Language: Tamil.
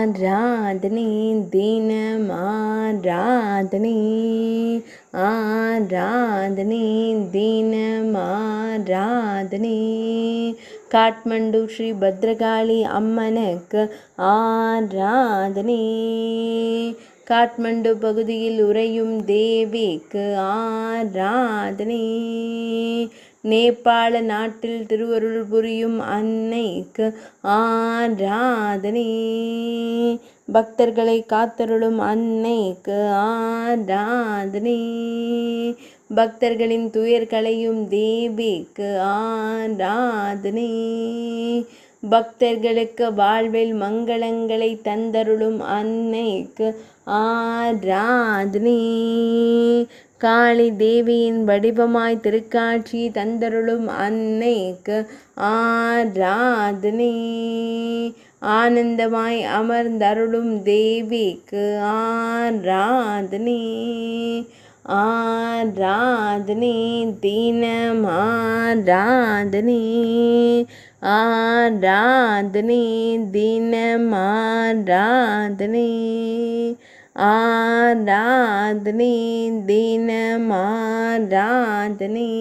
ஆராதனை தினம் ஆராதனை ஆராதனை தினம் ஆராதனை காட்மண்டு ஸ்ரீ பத்ரகாளி அம்மனுக்கு ஆராதனை காட்மண்டு பகுதியில் உறையும் தேவிக்கு ஆராதனை நேபாள நாட்டில் திருவருள் புரியும் அன்னைக்கு ஆராதனை பக்தர்களை காத்தருளும் அன்னைக்கு ஆராதனை பக்தர்களின் துயர் களையும் தேவிக்கு ஆராதனை பக்தர்களுக்கு வாழ்வில் மங்களங்களை தந்தருளும் அன்னைக்கு ஆராதனை காளி தேவியின் வடிவமாய் திருக்காட்சி தந்தருளும் அன்னைக்கு ஆராதனை ஆனந்தமாய் அமர்ந்தருளும் தேவிக்கு ஆராதனை ஆராதனை தினம் ஆராதனை ஆராதனை தினம் ஆராதனை ஆராதனை தினம் ஆராதனை